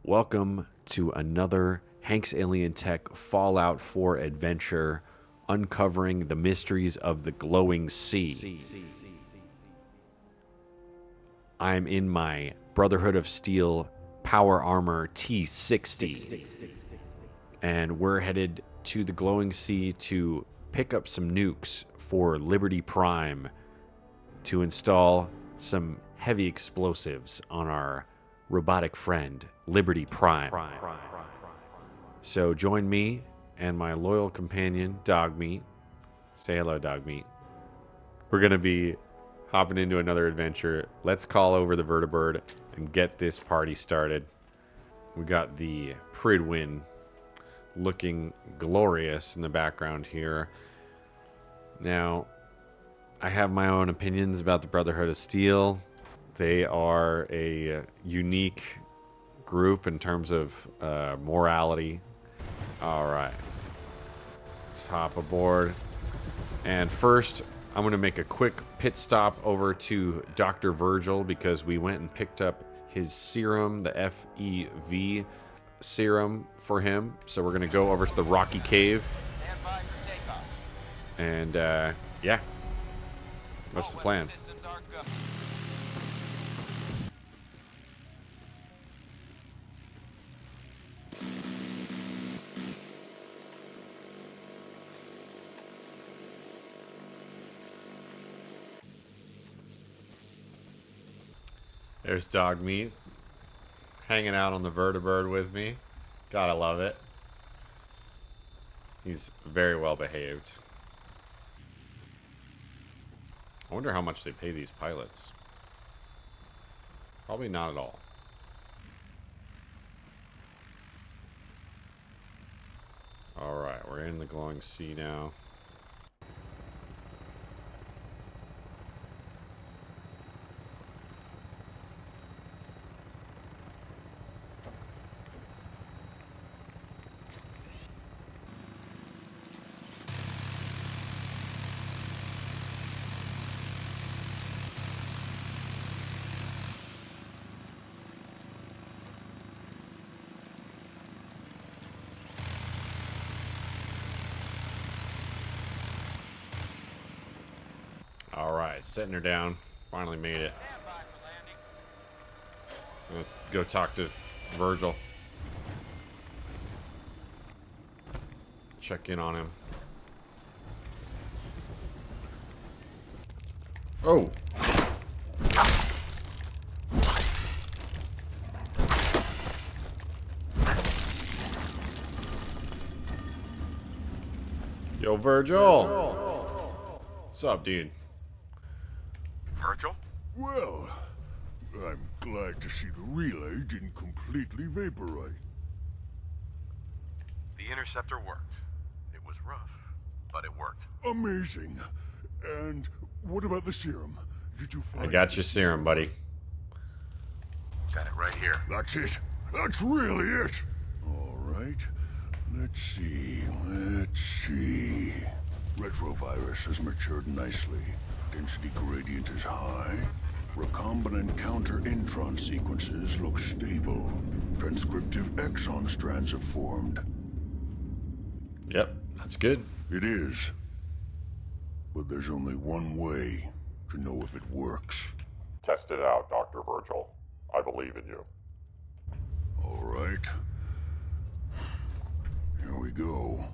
Welcome to another Hank's Alien Tech Fallout 4 adventure, uncovering the mysteries of the glowing sea. I'm in my Brotherhood of Steel Power Armor T60, and we're headed to the glowing sea to pick up some nukes for Liberty Prime to install some heavy explosives on our robotic friend, Liberty Prime. So join me and my loyal companion, Dogmeat. Say hello, Dogmeat. We're going to be hopping into another adventure. Let's call over the vertibird and get this party started. We got the Pridwin looking glorious in the background here. Now, I have my own opinions about the Brotherhood of Steel. They are a unique group in terms of morality. All right. Let's hop aboard. And first, I'm going to make a quick pit stop over to Dr. Virgil because we went and picked up his serum, the FEV serum for him. So we're going to go over to the Rocky Cave. And, yeah. What's the plan? There's Dogmeat hanging out on the vertibird with me. Gotta love it. He's very well behaved. I wonder how much they pay these pilots. Probably not at all. Alright, we're in the glowing sea now. Alright, setting her down. Finally made it. Let's go talk to Virgil. Check in on him. Oh! Yo, Virgil! What's up, dude? Virgil? Well, I'm glad to see the relay didn't completely vaporite. The interceptor worked. It was rough, but it worked. Amazing. And what about the serum? Did you find I got your serum, buddy. Got it right here. That's it. That's really it. All right. Let's see. Retrovirus has matured nicely. Density gradient is high. Recombinant counter-intron sequences look stable. Transcriptive exon strands have formed. Yep, that's good. It is. But there's only one way to know if it works. Test it out, Dr. Virgil. I believe in you. All right. Here we go.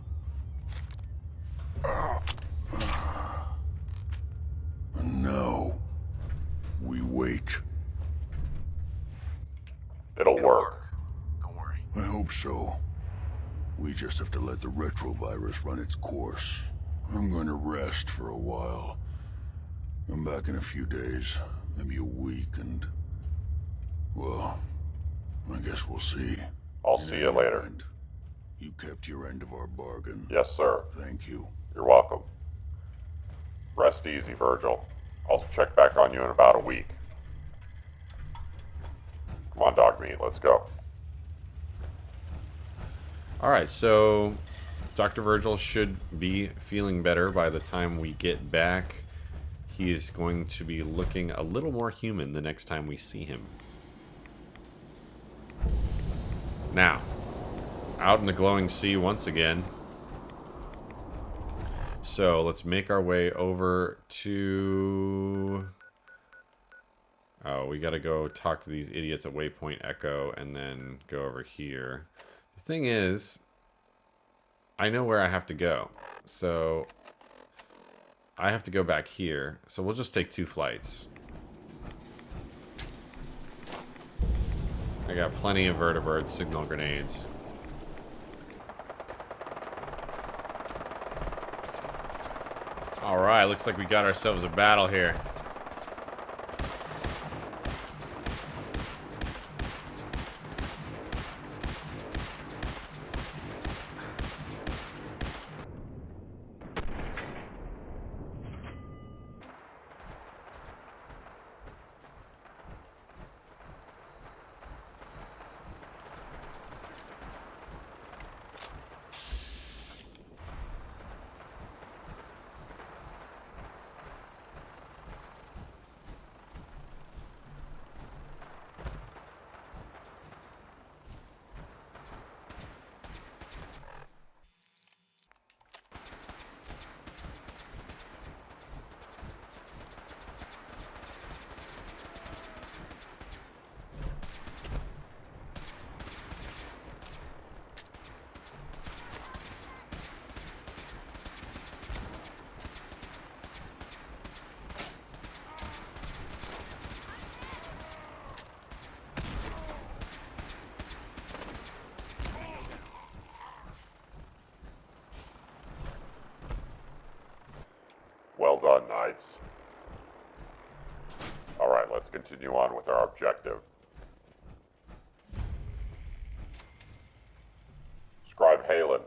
And now, we wait. It'll work. Don't worry. I hope so. We just have to let the retrovirus run its course. I'm going to rest for a while. I'm back in a few days, maybe a week, and... well, I guess we'll see. I'll see you later. And you kept your end of our bargain. Yes, sir. Thank you. You're welcome. Rest easy, Virgil. I'll check back on you in about a week. Come on, Dogmeat, let's go. Alright, so Dr. Virgil should be feeling better by the time we get back. he is going to be looking a little more human the next time we see him. Now, out in the glowing sea once again. So let's make our way over to... Oh, we gotta go talk to these idiots at Waypoint Echo and then go over here. The thing is, I know where I have to go. So I have to go back here. So we'll just take 2 flights. I got plenty of vertibird signal grenades. Alright, looks like we got ourselves a battle here. Well done, Knights. Alright, let's continue on with our objective. Scribe Halen.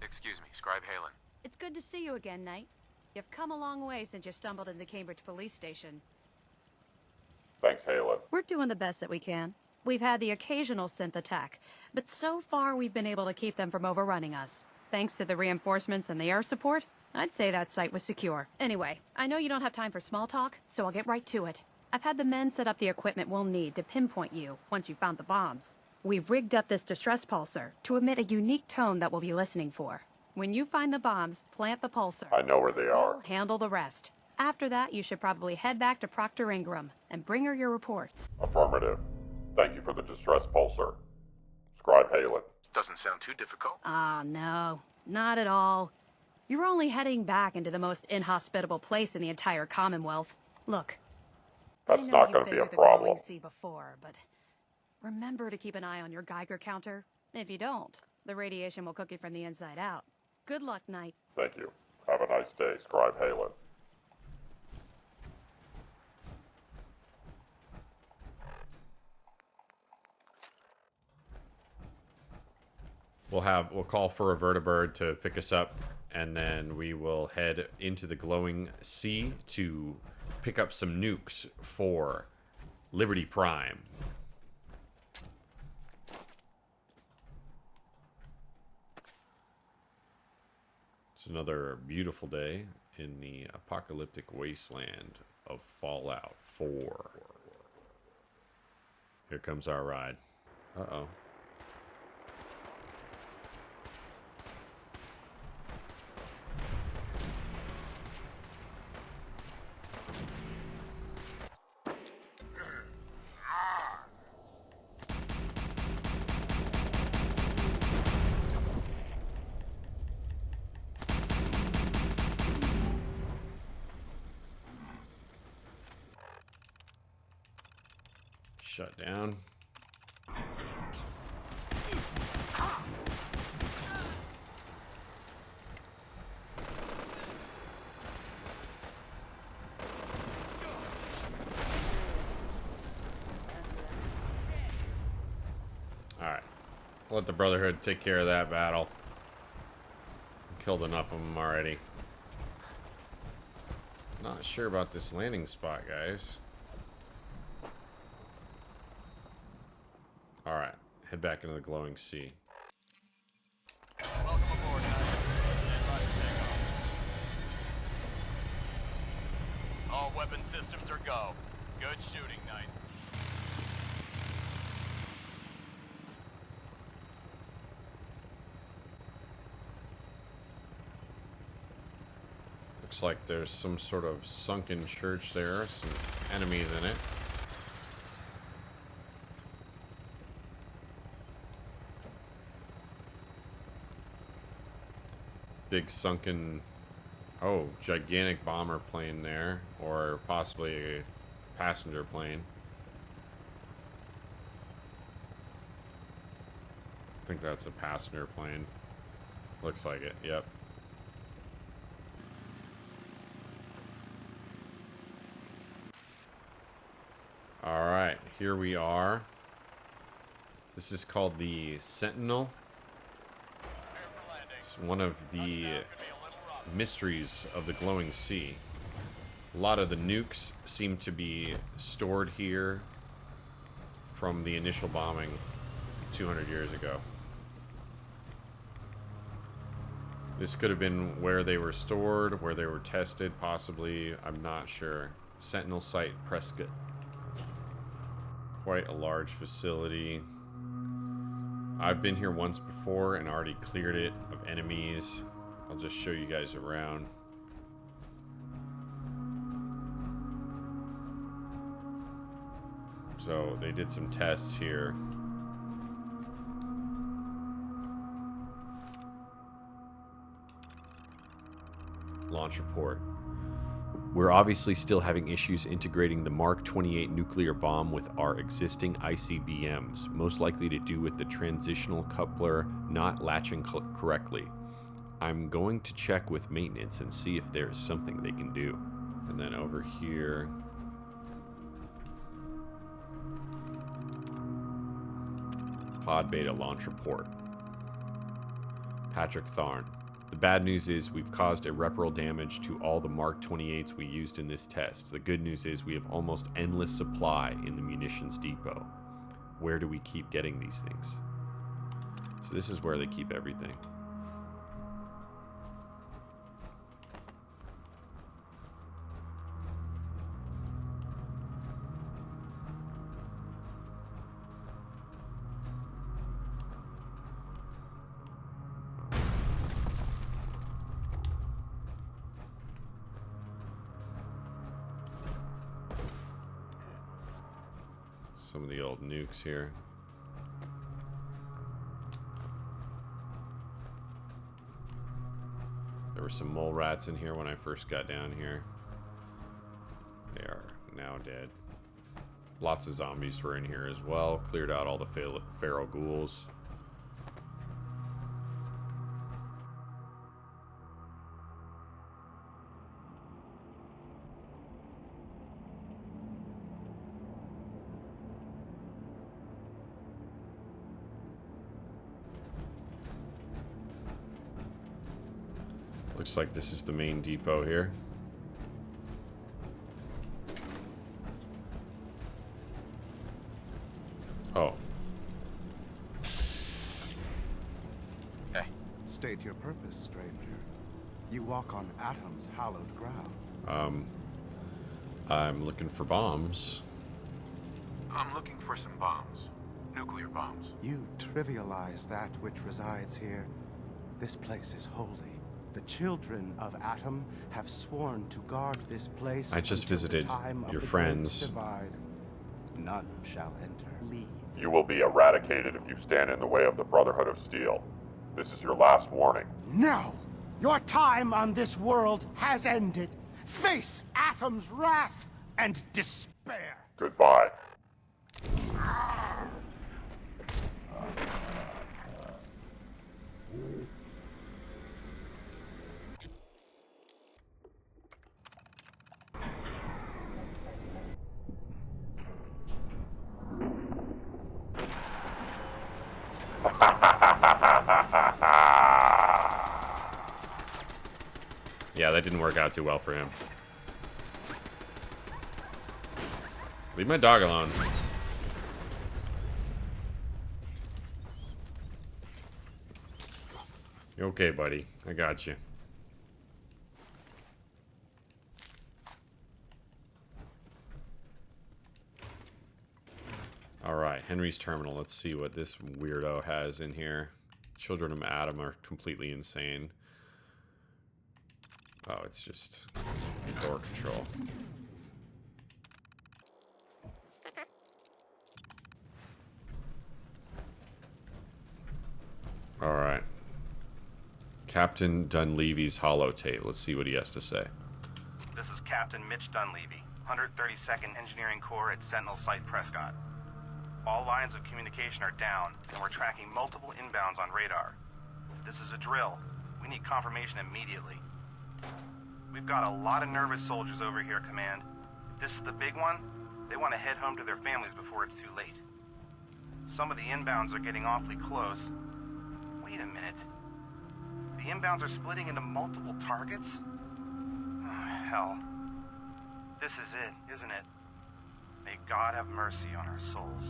Excuse me, Scribe Halen. It's good to see you again, Knight. You've come a long way since you stumbled into the Cambridge police station. Thanks, Halen. We're doing the best that we can. We've had the occasional synth attack, but so far we've been able to keep them from overrunning us. Thanks to the reinforcements and the air support, I'd say that site was secure. Anyway, I know you don't have time for small talk, so I'll get right to it. I've had the men set up the equipment we'll need to pinpoint you once you've found the bombs. We've rigged up this distress pulsar to emit a unique tone that we'll be listening for. When you find the bombs, plant the pulsar. I know where they are. We'll handle the rest. After that, you should probably head back to Proctor Ingram and bring her your report. Affirmative. Thank you for the distress pulsar. Scribe Halen. Doesn't sound too difficult. Ah, no. Not at all. You're only heading back into the most inhospitable place in the entire Commonwealth. Look. That's I know not going you've to be been a through the glowing problem. sea before, but remember to keep an eye on your Geiger counter. If you don't, the radiation will cook you from the inside out. Good luck, Knight. Thank you. Have a nice day, Scribe Halen. We'll call for a vertibird to pick us up, and then we will head into the glowing sea to pick up some nukes for Liberty Prime. It's another beautiful day in the apocalyptic wasteland of Fallout 4. Here comes our ride. Uh-oh. Shut down. Alright. Let the Brotherhood take care of that battle. Killed enough of them already. Not sure about this landing spot, guys. Alright, head back into the glowing sea. Welcome aboard, guys. Stand by for takeoff. All go. Good shooting, Knight. Looks like there's some sort of sunken church there. Some enemies in it. Big sunken, oh, gigantic bomber plane there, or possibly a passenger plane. I think that's a passenger plane. Looks like it, yep. Alright, here we are. This is called the Sentinel. It's one of the mysteries of the glowing sea. A lot of the nukes seem to be stored here from the initial bombing 200 years ago. This could have been where they were stored, where they were tested, possibly. I'm not sure. Sentinel Site, Prescott. Quite a large facility. I've been here once before and already cleared it of enemies. I'll just show you guys around. So they did some tests here. Launch report. We're obviously still having issues integrating the Mark 28 nuclear bomb with our existing ICBMs, most likely to do with the transitional coupler not latching correctly. I'm going to check with maintenance and see if there's something they can do. And then over here, Pod Beta launch report. Patrick Tharn. The bad news is we've caused irreparable damage to all the Mark 28s we used in this test. The good news is we have almost endless supply in the munitions depot. Where do we keep getting these things? So this is where they keep everything. Some of the old nukes here. There were some mole rats in here when I first got down here. They are now dead. Lots of zombies were in here as well. Cleared out all the feral ghouls. Looks like this is the main depot here. Oh. Hey. State your purpose, stranger. You walk on Atom's hallowed ground. I'm looking for bombs. I'm looking for some bombs. Nuclear bombs. You trivialize that which resides here. This place is holy. The children of Atom have sworn to guard this place. I just until the visited time of your the friends. Great Divide. None shall enter. Leave. You will be eradicated if you stand in the way of the Brotherhood of Steel. This is your last warning. No! Your time on this world has ended. Face Atom's wrath and despair. Goodbye. Yeah, that didn't work out too well for him. Leave my dog alone. You okay, buddy? I got you. Alright, Henry's Terminal. Let's see what this weirdo has in here. Children of Atom are completely insane. Oh, it's just door control. Alright. Captain Dunleavy's holotape. Let's see what he has to say. This is Captain Mitch Dunleavy, 132nd Engineering Corps at Sentinel Site Prescott. All lines of communication are down, and we're tracking multiple inbounds on radar. This is a drill. We need confirmation immediately. We've got a lot of nervous soldiers over here, Command. If this is the big one, they want to head home to their families before it's too late. Some of the inbounds are getting awfully close. Wait a minute. The inbounds are splitting into multiple targets? Oh, hell. This is it, isn't it? May God have mercy on our souls.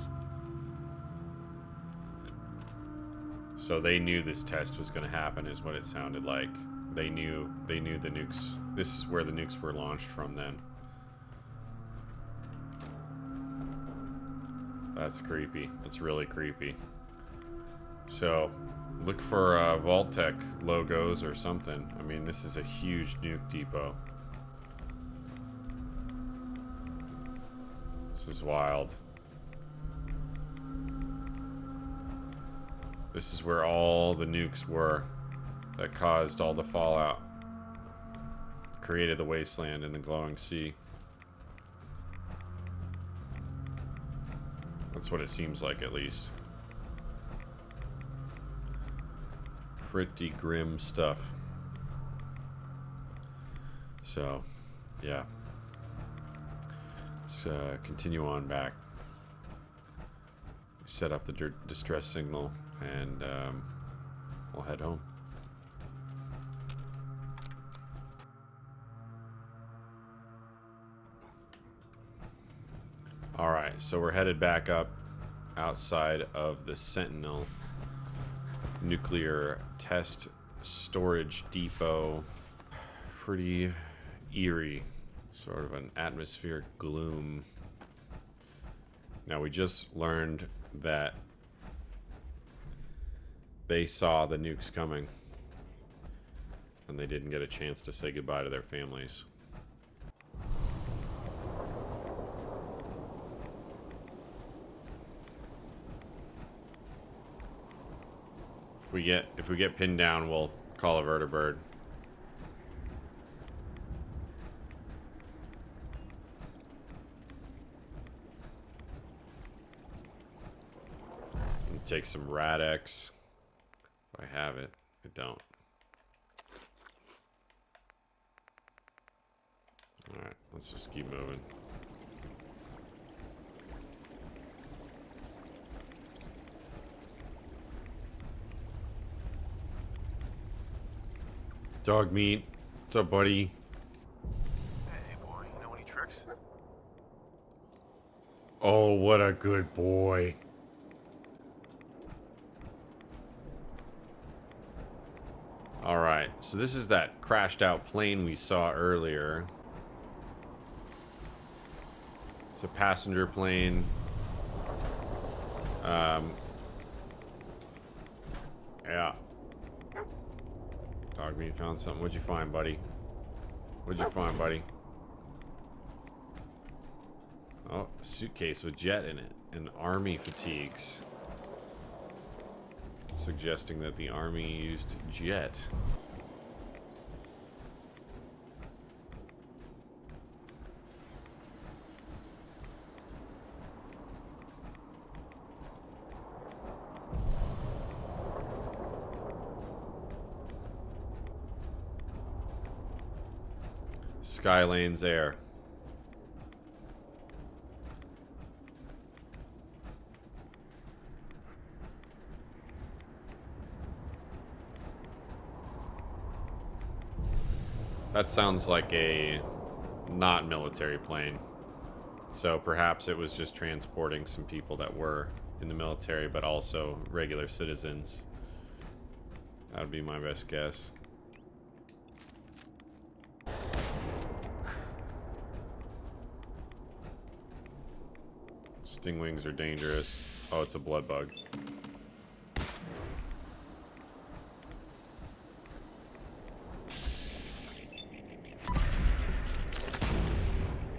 So they knew this test was going to happen, is what it sounded like. They knew the nukes. This is where the nukes were launched from then. That's creepy. That's really creepy. So, look for Vault-Tec logos or something. I mean, this is a huge nuke depot. This is wild. This is where all the nukes were that caused all the fallout. Created the wasteland and the glowing sea. That's what it seems like, at least. Pretty grim stuff. So, yeah. Let's continue on back. Set up the distress signal, and we'll head home. Alright, so we're headed back up outside of the Sentinel nuclear test storage depot. Pretty eerie. Sort of an atmospheric gloom. Now, we just learned that they saw the nukes coming, and they didn't get a chance to say goodbye to their families. If we get pinned down, we'll call a vertibird. And take some Rad-X. If I have it. I don't. Alright, let's just keep moving. Dogmeat, what's up, buddy? Hey, boy, you know any tricks? Oh, what a good boy. Alright, so this is that crashed out plane we saw earlier. It's a passenger plane. Yeah. Dogmeat found something. What'd you find, buddy? What'd you find, buddy? Oh, a suitcase with jet in it and army fatigues. Suggesting that the army used jet. Skylane's Air. That sounds like a not military plane. So perhaps it was just transporting some people that were in the military, but also regular citizens. That would be my best guess. Stingwings are dangerous. Oh, it's a blood bug.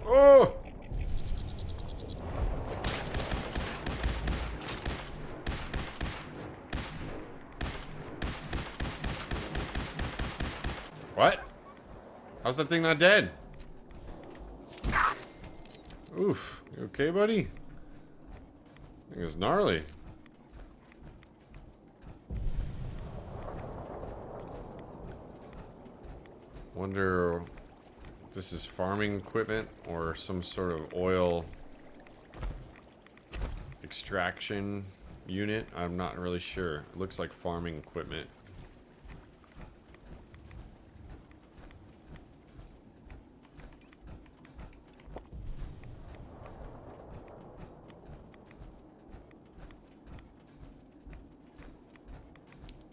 Oh! What? How's that thing not dead? Oof. You okay, buddy? I think it's gnarly. Wonder if this is farming equipment or some sort of oil extraction unit. I'm not really sure. It looks like farming equipment.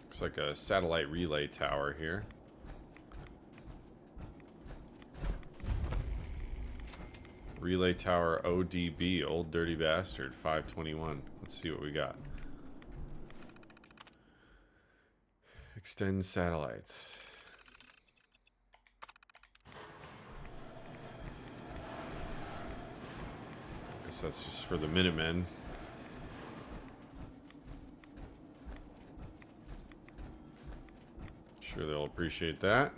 Looks like a satellite relay tower here. Relay tower ODB, old dirty bastard, 521. Let's see what we got. Extend satellites. Guess that's just for the Minutemen. Sure they'll appreciate that.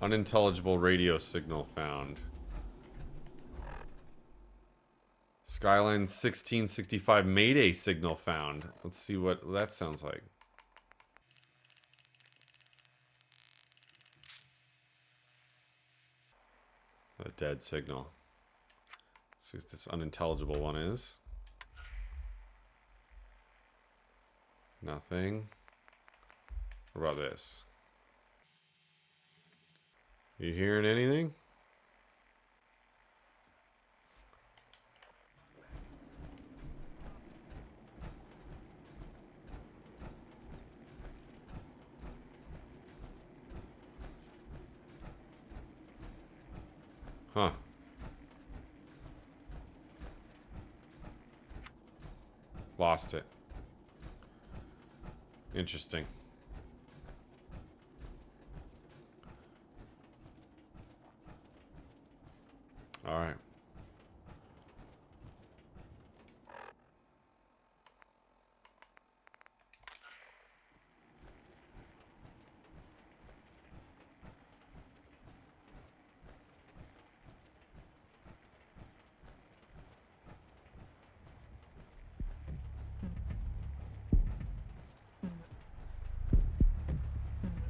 Unintelligible radio signal found. Skyline 1665 Mayday signal found. Let's see what that sounds like. A dead signal. Let's see what this unintelligible one is. Nothing. What about this? You hearing anything? Huh. Lost it. Interesting. All right.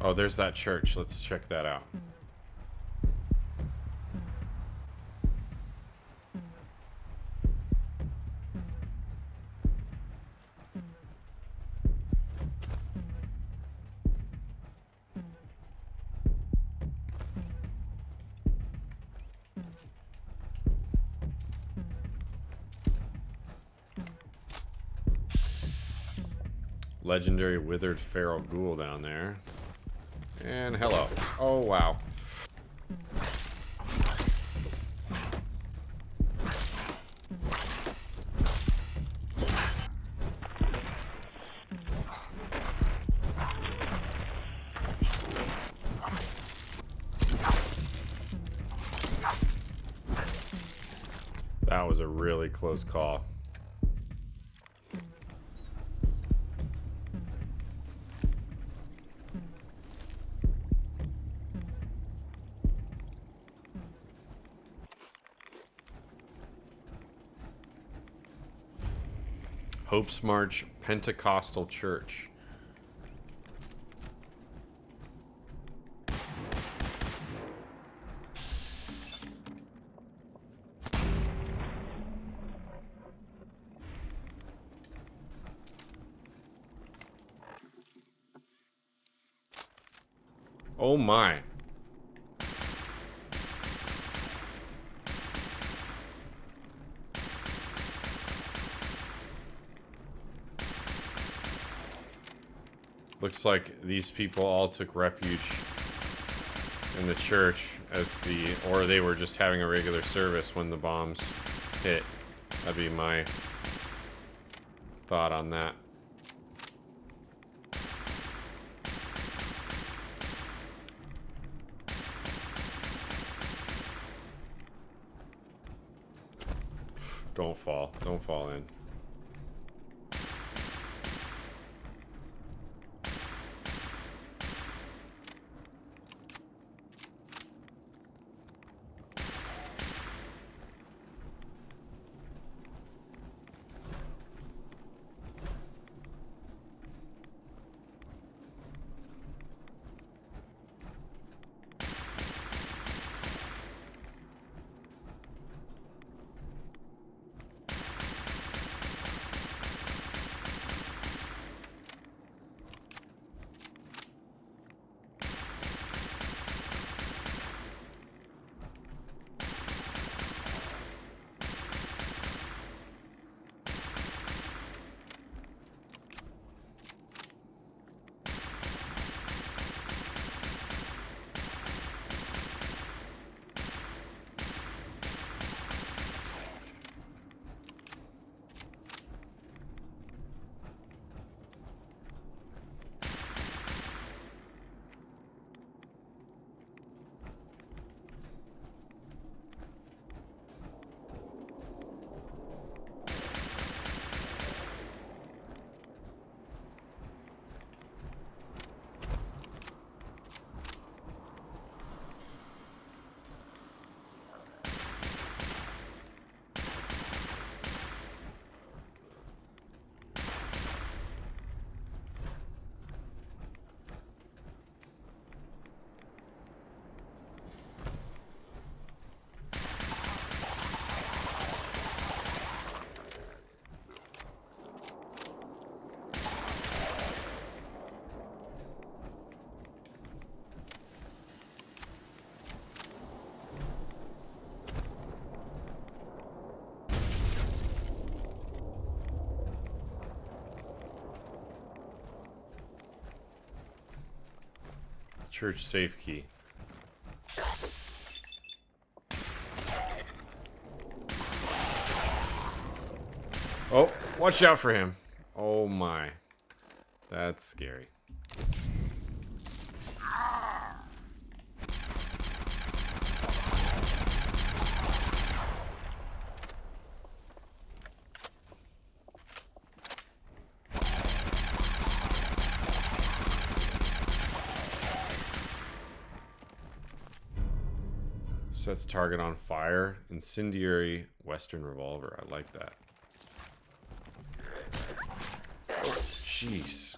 Oh, there's that church. Let's check that out. Legendary withered feral ghoul down there. And hello. Oh, wow. That was a really close call. Hope's March Pentecostal Church. Oh my. Looks like these people all took refuge in the church as or they were just having a regular service when the bombs hit. That'd be my thought on that. Don't fall. Don't fall in. Church safe key. Oh, watch out for him. Oh my. That's scary. Sets target on fire. Incendiary Western revolver. I like that. Oh, jeez.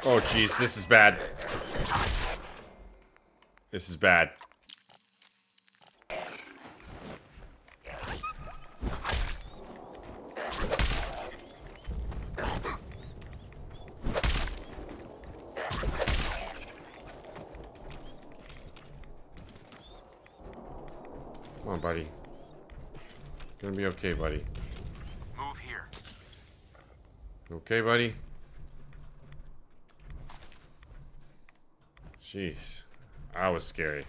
Oh, jeez. This is bad. This is bad. Come on, buddy. Gonna be okay, buddy. Move here. Okay, buddy? Jeez. That was scary.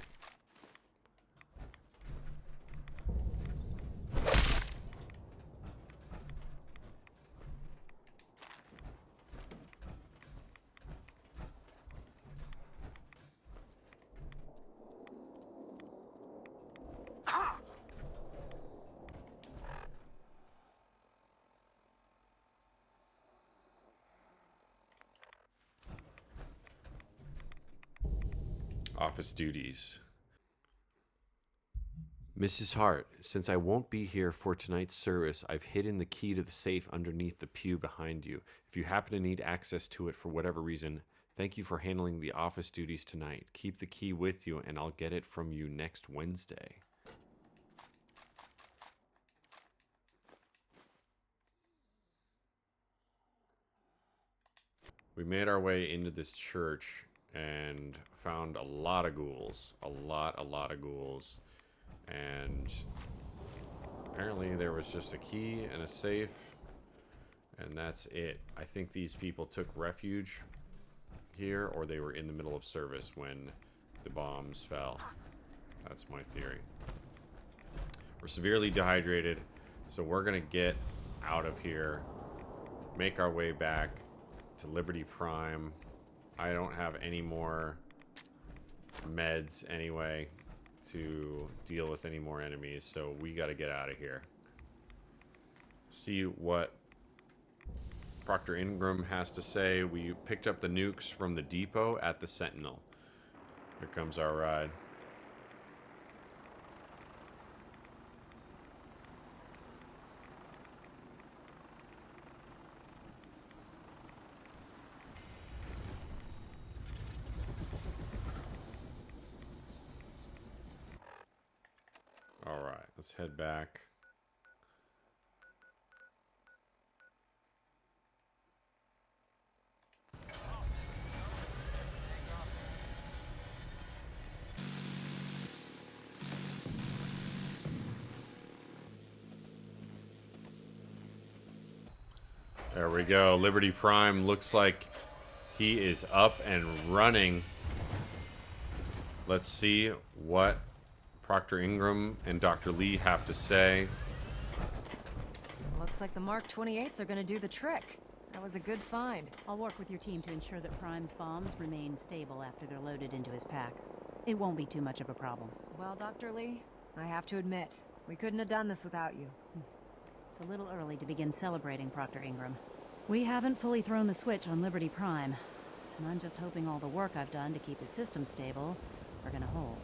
Office duties. Mrs. Hart, since I won't be here for tonight's service, I've hidden the key to the safe underneath the pew behind you. If you happen to need access to it for whatever reason, thank you for handling the office duties tonight. Keep the key with you and I'll get it from you next Wednesday. We made our way into this church and found a lot of ghouls. A lot of ghouls. And apparently there was just a key and a safe. And that's it. I think these people took refuge here, or they were in the middle of service when the bombs fell. That's my theory. We're severely dehydrated, so we're gonna get out of here, make our way back to Liberty Prime. I don't have any more meds anyway to deal with any more enemies, so we got to get out of here. See what Proctor Ingram has to say. We picked up the nukes from the depot at the Sentinel. Here comes our ride. All right, let's head back. There we go. Liberty Prime looks like he is up and running. Let's see what Proctor Ingram and Dr. Lee have to say. Looks like the Mark 28s are gonna do the trick. That was a good find. I'll work with your team to ensure that Prime's bombs remain stable after they're loaded into his pack. It won't be too much of a problem. Well, Dr. Lee, I have to admit, we couldn't have done this without you. It's a little early to begin celebrating, Proctor Ingram. We haven't fully thrown the switch on Liberty Prime, and I'm just hoping all the work I've done to keep his system stable are gonna hold.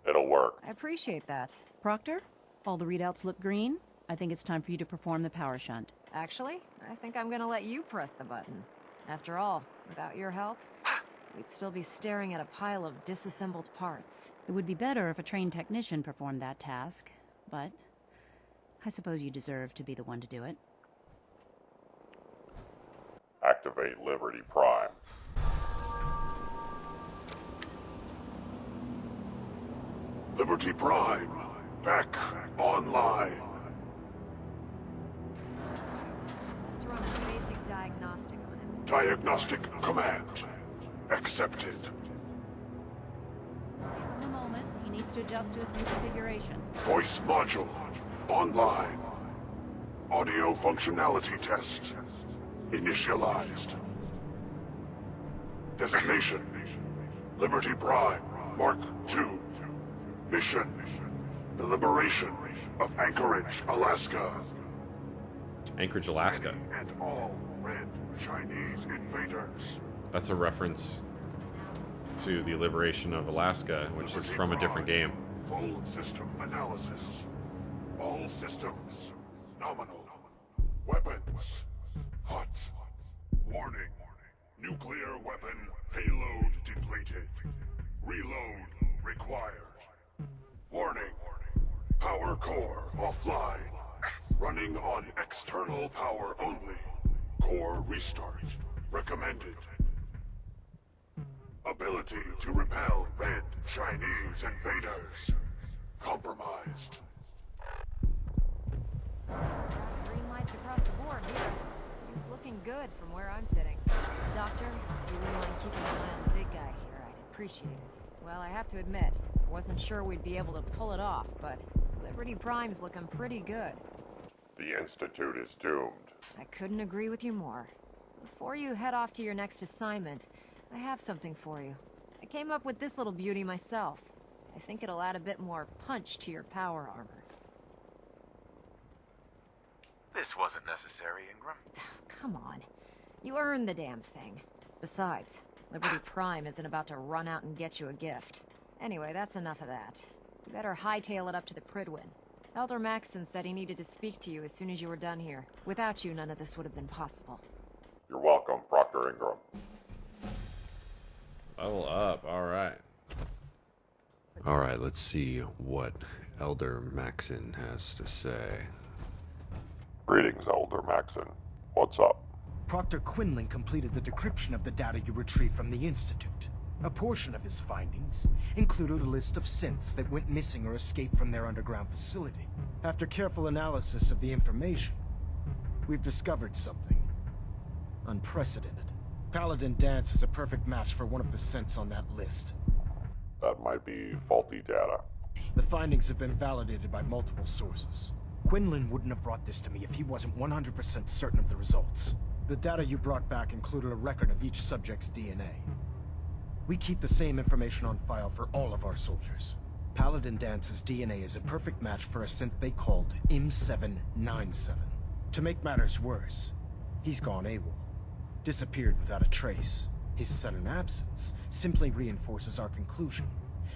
It'll work. I appreciate that. Proctor, all the readouts look green. I think it's time for you to perform the power shunt. Actually, I think I'm gonna let you press the button. After all, without your help, we'd still be staring at a pile of disassembled parts. It would be better if a trained technician performed that task, but I suppose you deserve to be the one to do it. Activate Liberty Prime. Liberty Prime, back online. Let's run a basic diagnostic on him. Diagnostic command accepted. For the moment, he needs to adjust to his new configuration. Voice module online. Audio functionality test initialized. Designation Liberty Prime Mark II. Mission the liberation of Anchorage, Alaska. Anchorage, Alaska. And all red Chinese invaders. That's a reference to the liberation of Alaska, which is from a different game. Full system analysis. All systems nominal. Weapons hot. Warning. Nuclear weapon payload depleted. Reload required. Warning. Power core offline. Running on external power only. Core restart recommended. Ability to repel red Chinese invaders compromised. Green lights across the board here. He's looking good from where I'm sitting. Doctor, if you wouldn't mind keeping an eye on the big guy here, I'd appreciate it. Well, I have to admit, I wasn't sure we'd be able to pull it off, but Liberty Prime's looking pretty good. The Institute is doomed. I couldn't agree with you more. Before you head off to your next assignment, I have something for you. I came up with this little beauty myself. I think it'll add a bit more punch to your power armor. This wasn't necessary, Ingram. Come on. You earned the damn thing. Besides, Liberty Prime isn't about to run out and get you a gift. Anyway, that's enough of that. You better hightail it up to the Pridwin. Elder Maxson said he needed to speak to you as soon as you were done here. Without you, none of this would have been possible. You're welcome, Proctor Ingram. Level up, alright. Alright, let's see what Elder Maxson has to say. Greetings, Elder Maxson. What's up? Proctor Quinlan completed the decryption of the data you retrieved from the Institute. A portion of his findings included a list of synths that went missing or escaped from their underground facility. After careful analysis of the information, we've discovered something unprecedented. Paladin Danse is a perfect match for one of the synths on that list. That might be faulty data. The findings have been validated by multiple sources. Quinlan wouldn't have brought this to me if he wasn't 100% certain of the results. The data you brought back included a record of each subject's DNA. We keep the same information on file for all of our soldiers. Paladin Dance's DNA is a perfect match for a synth they called M797. To make matters worse, he's gone AWOL. Disappeared without a trace. His sudden absence simply reinforces our conclusion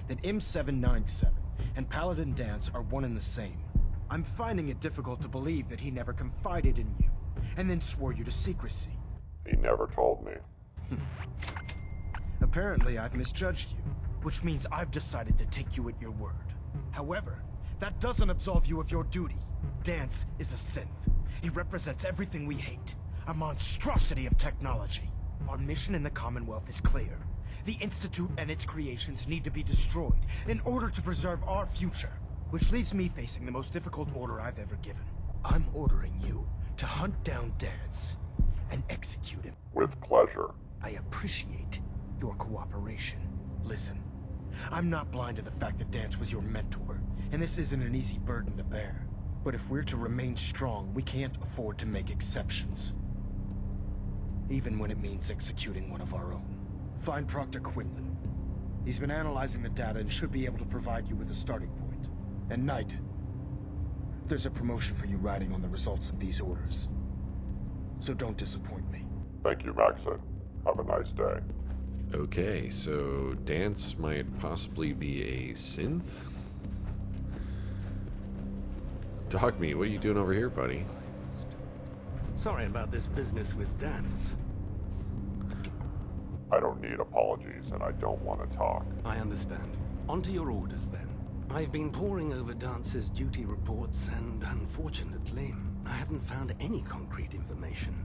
that M797 and Paladin Danse are one and the same. I'm finding it difficult to believe that he never confided in you, and then swore you to secrecy. He never told me. Apparently, I've misjudged you, which means I've decided to take you at your word. However, that doesn't absolve you of your duty. Danse is a synth. He represents everything we hate. A monstrosity of technology. Our mission in the Commonwealth is clear. The Institute and its creations need to be destroyed in order to preserve our future. Which leaves me facing the most difficult order I've ever given. I'm ordering you to hunt down Danse and execute him. With pleasure. I appreciate your cooperation. Listen, I'm not blind to the fact that Danse was your mentor, and this isn't an easy burden to bear. But if we're to remain strong, we can't afford to make exceptions. Even when it means executing one of our own. Find Proctor Quinlan. He's been analyzing the data and should be able to provide you with a starting point. And Knight, there's a promotion for you riding on the results of these orders. So don't disappoint me. Thank you, Maxon. Have a nice day. Okay, so Danse might possibly be a synth? Dogmeat, what are you doing over here, buddy? Sorry about this business with Danse. I don't need apologies, and I don't want to talk. I understand. On to your orders, then. I've been poring over Dance's duty reports, and unfortunately, I haven't found any concrete information.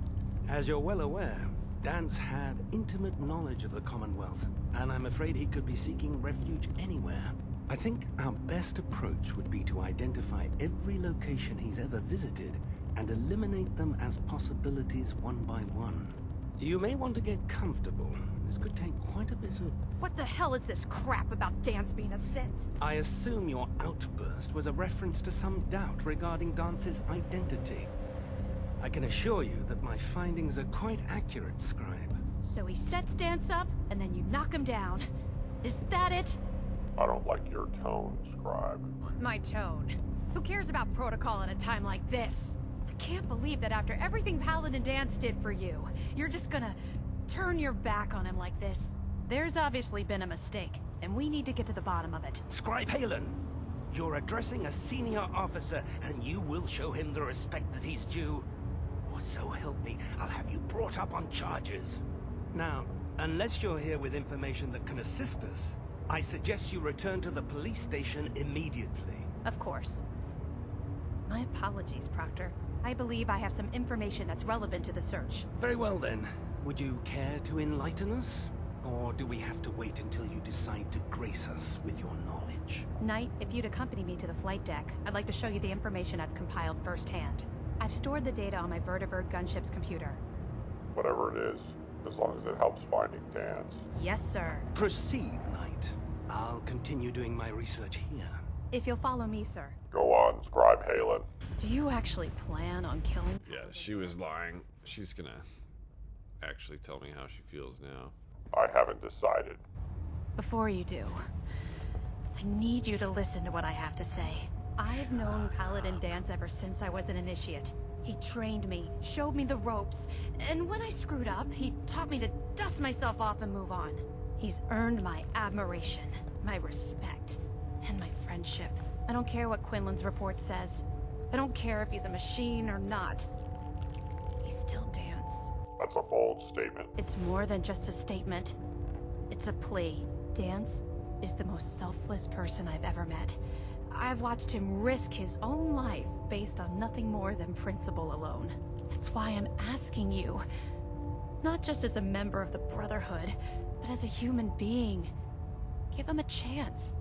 As you're well aware, Danse had intimate knowledge of the Commonwealth, and I'm afraid he could be seeking refuge anywhere. I think our best approach would be to identify every location he's ever visited and eliminate them as possibilities one by one. You may want to get comfortable. This could take quite a bit of... What the hell is this crap about Danse being a synth? I assume your outburst was a reference to some doubt regarding Dance's identity. I can assure you that my findings are quite accurate, Scribe. So he sets Danse up, and then you knock him down. Is that it? I don't like your tone, Scribe. My tone. Who cares about protocol at a time like this? I can't believe that after everything Paladin Danse did for you, you're just gonna turn your back on him like this. There's obviously been a mistake, and we need to get to the bottom of it. Scribe Halen, you're addressing a senior officer, and you will show him the respect that he's due. Or so help me, I'll have you brought up on charges. Now, unless you're here with information that can assist us, I suggest you return to the police station immediately. Of course. My apologies, Proctor. I believe I have some information that's relevant to the search. Very well then. Would you care to enlighten us? Or do we have to wait until you decide to grace us with your knowledge? Knight, if you'd accompany me to the flight deck, I'd like to show you the information I've compiled firsthand. I've stored the data on my Vertibird gunship's computer. Whatever it is, as long as it helps finding Danse. Yes, sir. Proceed, Knight. I'll continue doing my research here. If you'll follow me, sir. Go on, Scribe Halen. Do you actually plan on killing? Yeah, she was lying. She's gonna actually tell me how she feels now. I haven't decided. Before you do, I need you to listen to what I have to say. I've known Paladin Danse ever since I was an initiate. He trained me, showed me the ropes, and when I screwed up, he taught me to dust myself off and move on. He's earned my admiration, my respect, and my friendship. I don't care what Quinlan's report says. I don't care if he's a machine or not. He's still Danse. That's a bold statement. It's more than just a statement. It's a plea. Danse is the most selfless person I've ever met. I've watched him risk his own life based on nothing more than principle alone. That's why I'm asking you. Not just as a member of the Brotherhood, but as a human being. Give him a chance.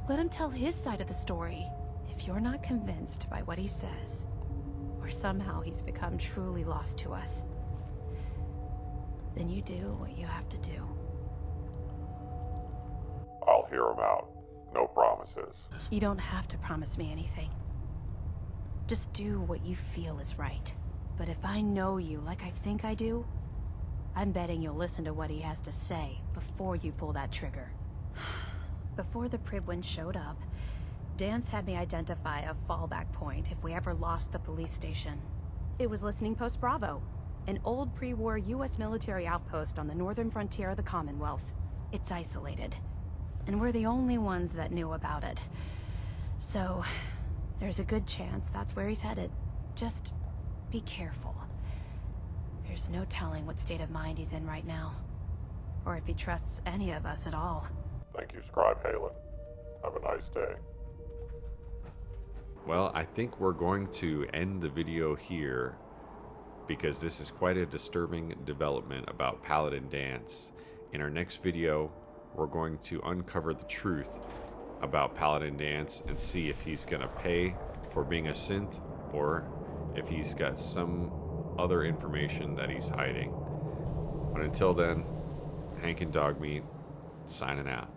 Let him tell his side of the story. If you're not convinced by what he says, or somehow he's become truly lost to us, then you do what you have to do. I'll hear him out. No promises. You don't have to promise me anything. Just do what you feel is right. But if I know you like I think I do, I'm betting you'll listen to what he has to say before you pull that trigger. Before the Pribwin showed up, Danse had me identify a fallback point if we ever lost the police station. It was Listening Post Bravo, an old pre-war US military outpost on the northern frontier of the Commonwealth. It's isolated, and we're the only ones that knew about it. So, there's a good chance that's where he's headed. Just be careful. There's no telling what state of mind he's in right now, or if he trusts any of us at all. Thank you, Scribe Halen. Have a nice day. Well, I think we're going to end the video here because this is quite a disturbing development about Paladin Danse. In our next video, we're going to uncover the truth about Paladin Danse and see if he's going to pay for being a synth or if he's got some other information that he's hiding. But until then, Hank and Dogmeat signing out.